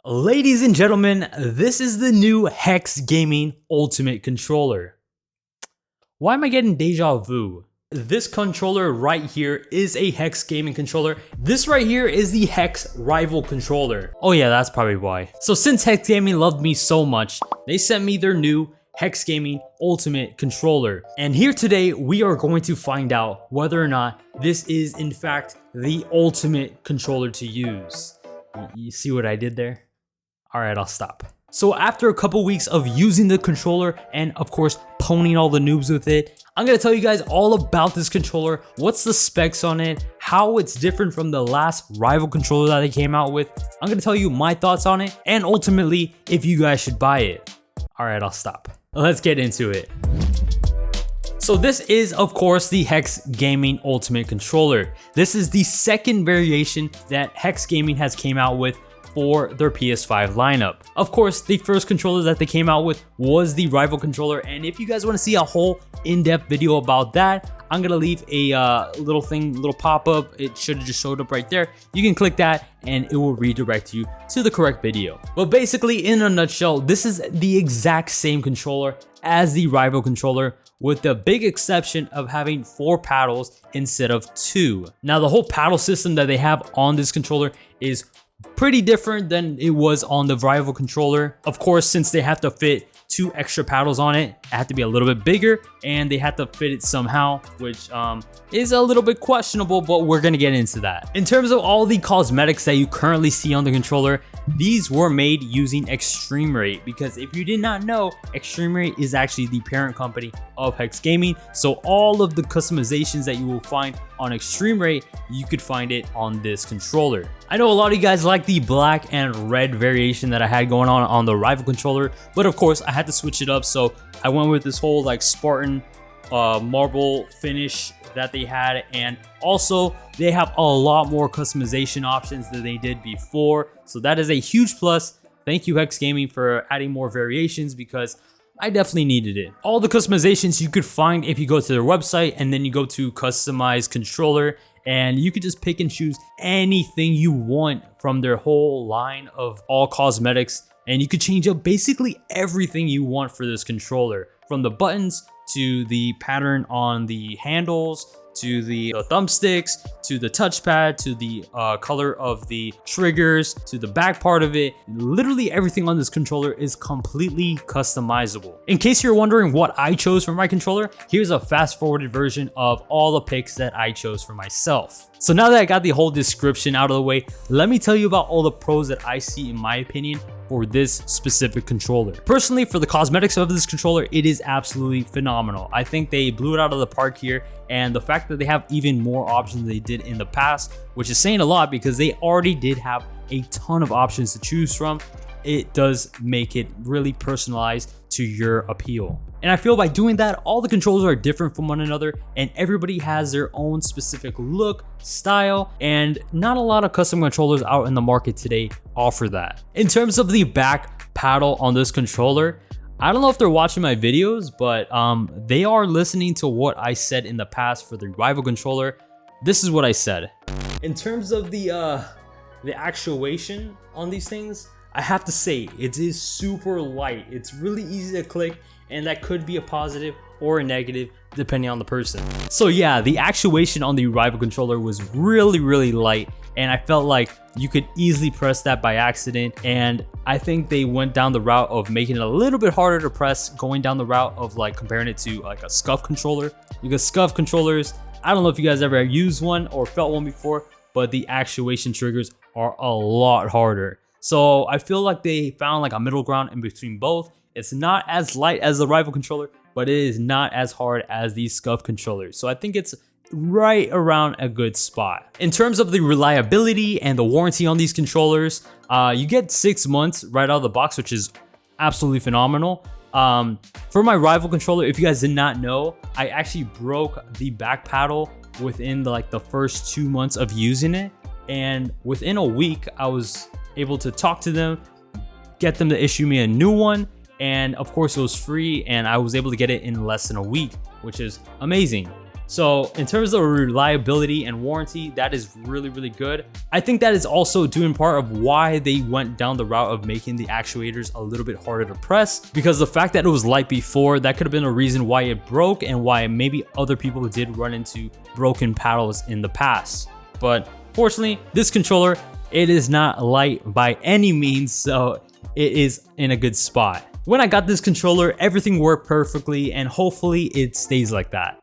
Ladies and gentlemen, this is the new HexGaming Ultimate Controller. Why am I getting deja vu? This controller right here is a Hex Gaming controller. This right here is the Hex Rival Controller. Oh yeah, that's probably why. So since Hex Gaming loved me so much, they sent me their new Hex Gaming Ultimate Controller. And here today, we are going to find out whether or not this is in fact the ultimate controller to use. You see what I did there? Alright, I'll stop. So after a couple weeks of using the controller and of course poning all the noobs with it, I'm going to tell you guys all about this controller, what's the specs on it, how it's different from the last rival controller that they came out with. I'm going to tell you my thoughts on it and ultimately if you guys should buy it. Alright, I'll stop. Let's get into it. So this is of course the Hex Gaming Ultimate Controller. This is the second variation that Hex Gaming has came out with for their PS5 lineup. Of course, the first controller that they came out with was the Rival Controller, and if you guys want to see a whole in-depth video about that, I'm gonna leave a little pop-up. It should have just showed up right there. You can click that and it will redirect you to the correct video. But basically, in a nutshell, this is the exact same controller as the Rival Controller, with the big exception of having 4 paddles instead of 2. Now, the whole paddle system that they have on this controller is pretty different than it was on the Rival Controller. Of course, since they have to fit 2 extra paddles on it, it had to be a little bit bigger and they had to fit it somehow, which is a little bit questionable, but we're gonna get into that. In terms of all the cosmetics that you currently see on the controller, these were made using Extreme Rate, because if you did not know, Extreme Rate is actually the parent company of Hex Gaming. So all of the customizations that you will find on Extreme Rate, you could find it on this controller. I know a lot of you guys like the black and red variation that I had going on the Rival Controller, but of course I had to switch it up, so I went with this whole like Spartan marble finish that they had, and also they have a lot more customization options than they did before, so that is a huge plus. Thank you Hex Gaming for adding more variations, because I definitely needed it. All the customizations you could find if you go to their website and then you go to customize controller, and you could just pick and choose anything you want from their whole line of all cosmetics, and you could change up basically everything you want for this controller, from the buttons to the pattern on the handles, to the thumbsticks, to the touchpad, to the color of the triggers, to the back part of it. Literally everything on this controller is completely customizable. In case you're wondering what I chose for my controller, here's a fast forwarded version of all the picks that I chose for myself. So now that I got the whole description out of the way, let me tell you about all the pros that I see in my opinion for this specific controller. Personally, for the cosmetics of this controller, it is absolutely phenomenal. I think they blew it out of the park here, and the fact that they have even more options than they did in the past, which is saying a lot because they already did have a ton of options to choose from, it does make it really personalized to your appeal. And I feel by doing that, all the controllers are different from one another and everybody has their own specific look, style, and not a lot of custom controllers out in the market today offer that. In terms of the back paddle on this controller, I don't know if they're watching my videos, but they are listening to what I said in the past for the Rival Controller. This is what I said. In terms of the actuation on these things, I have to say it is super light. It's really easy to click, and that could be a positive or a negative depending on the person. So yeah, the actuation on the Rival Controller was really light, and I felt like you could easily press that by accident, and I think they went down the route of making it a little bit harder to press, going down the route of like comparing it to like a SCUF controller, because SCUF controllers, I don't know if you guys ever used one or felt one before, but the actuation triggers are a lot harder. So I feel like they found like a middle ground in between both. It's not as light as the Rival Controller, but it is not as hard as these SCUF controllers. So I think it's right around a good spot. In terms of the reliability and the warranty on these controllers, you get 6 months right out of the box, which is absolutely phenomenal. For my Rival Controller, if you guys did not know, I actually broke the back paddle within the first 2 months of using it. And within a week, I was able to talk to them, get them to issue me a new one, and of course it was free, and I was able to get it in less than a week, which is amazing. So in terms of reliability and warranty, that is really good. I think that is also due in part of why they went down the route of making the actuators a little bit harder to press, because the fact that it was light before, that could have been a reason why it broke and why maybe other people did run into broken paddles in the past. But fortunately, this controller, it is not light by any means, so it is in a good spot. When I got this controller, everything worked perfectly, and hopefully it stays like that.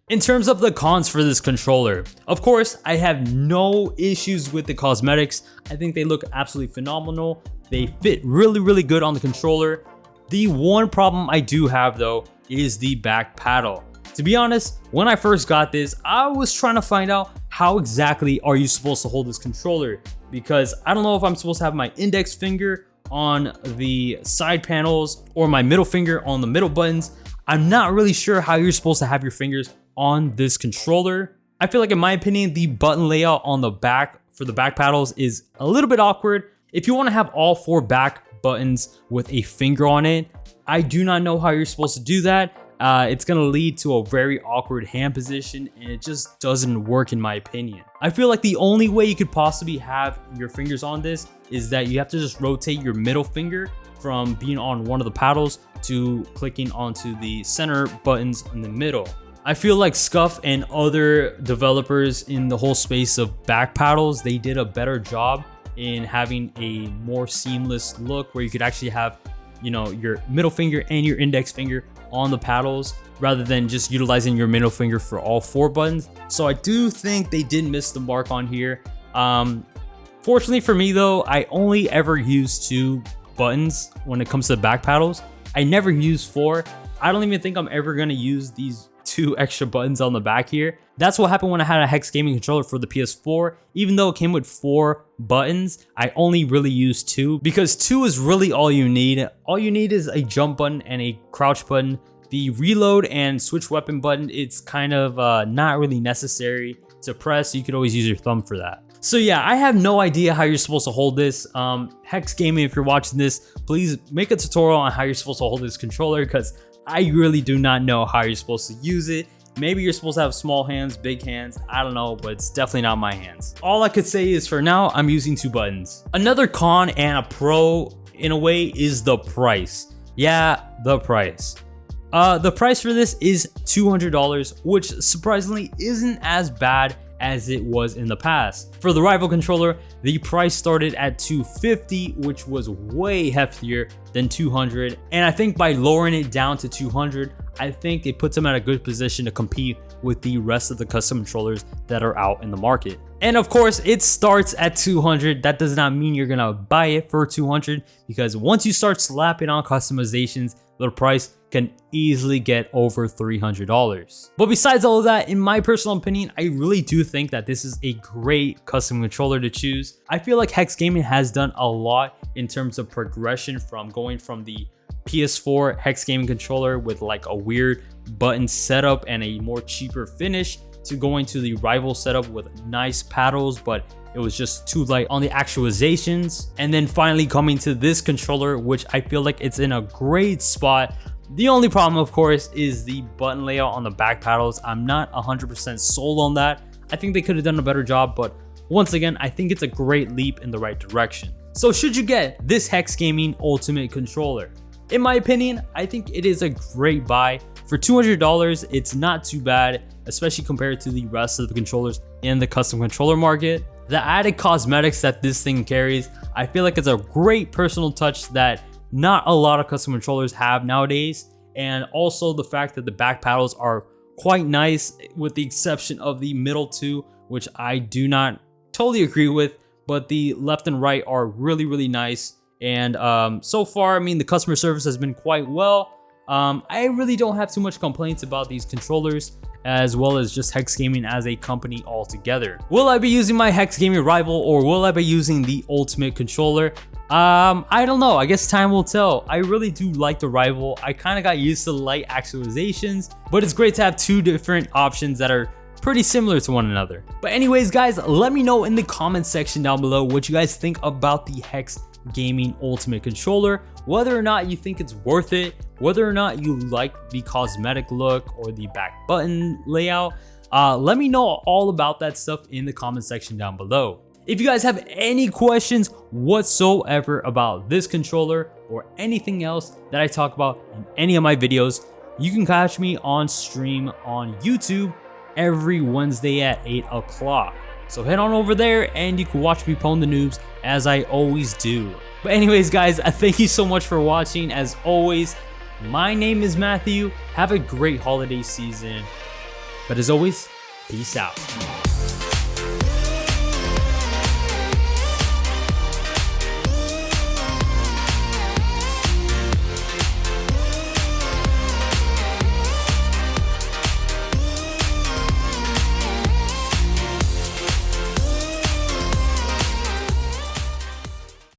In terms of the cons for this controller, of course, I have no issues with the cosmetics. I think they look absolutely phenomenal. They fit really good on the controller. The one problem I do have though is the back paddle. To be honest, when I first got this, I was trying to find out how exactly are you supposed to hold this controller, because I don't know if I'm supposed to have my index finger on the side panels or my middle finger on the middle buttons. I'm not really sure how you're supposed to have your fingers on this controller. I feel like, in my opinion, the button layout on the back for the back paddles is a little bit awkward. If you want to have all 4 back buttons with a finger on it, I do not know how you're supposed to do that. It's going to lead to a very awkward hand position, and it just doesn't work in my opinion. I feel like the only way you could possibly have your fingers on this is that you have to just rotate your middle finger from being on one of the paddles to clicking onto the center buttons in the middle. I feel like Scuff and other developers in the whole space of back paddles, they did a better job in having a more seamless look where you could actually have, you know, your middle finger and your index finger on the paddles rather than just utilizing your middle finger for all 4 buttons. So I do think they did miss the mark on here. Fortunately for me though, I only ever use 2 buttons when it comes to the back paddles. I never use 4. I don't even think I'm ever going to use these 2 extra buttons on the back here. That's what happened when I had a Hex Gaming controller for the PS4. Even though it came with 4 buttons, I only really used 2 because 2 is really all you need. All you need is a jump button and a crouch button. The reload and switch weapon button, it's kind of not really necessary to press. You could always use your thumb for that. So yeah, I have no idea how you're supposed to hold this. Hex Gaming, if you're watching this, please make a tutorial on how you're supposed to hold this controller, because I really do not know how you're supposed to use it. Maybe you're supposed to have small hands, big hands, I don't know, but it's definitely not my hands. All I could say is for now, I'm using 2 buttons. Another con and a pro in a way is the price. Yeah, the price. The price for this is $200, which surprisingly isn't as bad as it was in the past. For the Rival controller, the price started at $250, which was way heftier than $200. And I think by lowering it down to $200, I think it puts them at a good position to compete with the rest of the custom controllers that are out in the market. And of course, it starts at $200. That does not mean you're gonna buy it for $200, because once you start slapping on customizations, the price can easily get over $300. But besides all of that, in my personal opinion, I really do think that this is a great custom controller to choose. I feel like Hex Gaming has done a lot in terms of progression, from going from the PS4 Hex Gaming controller with like a weird button setup and a more cheaper finish, to going to the Rival setup with nice paddles, but it was just too light on the actualizations. And then finally coming to this controller, which I feel like it's in a great spot. The only problem, of course, is the button layout on the back paddles. I'm not 100% sold on that. I think they could have done a better job, but once again, I think it's a great leap in the right direction. So should you get this Hex Gaming Ultimate Controller? In my opinion, I think it is a great buy. For $200, it's not too bad, especially compared to the rest of the controllers in the custom controller market. The added cosmetics that this thing carries, I feel like it's a great personal touch that not a lot of custom controllers have nowadays. And also the fact that the back paddles are quite nice, with the exception of the middle 2, which I do not totally agree with, but the left and right are really nice. And so far, I mean, the customer service has been quite well. I really don't have too much complaints about these controllers, as well as just Hex Gaming as a company altogether. Will I be using my Hex Gaming Rival, or will I be using the Ultimate Controller? I don't know. I guess time will tell. I really do like the Rival. I kind of got used to the light actualizations, but it's great to have 2 different options that are pretty similar to one another. But anyways, guys, let me know in the comment section down below what you guys think about the Hex HexGaming Ultimate Controller, whether or not you think it's worth it, whether or not you like the cosmetic look or the back button layout. Let me know all about that stuff in the comment section down below. If you guys have any questions whatsoever about this controller or anything else that I talk about in any of my videos, you can catch me on stream on YouTube every Wednesday at 8 o'clock. So head on over there and you can watch me pwn the noobs as I always do. But anyways guys, thank you so much for watching. As always, my name is Matthew. Have a great holiday season. But as always, peace out.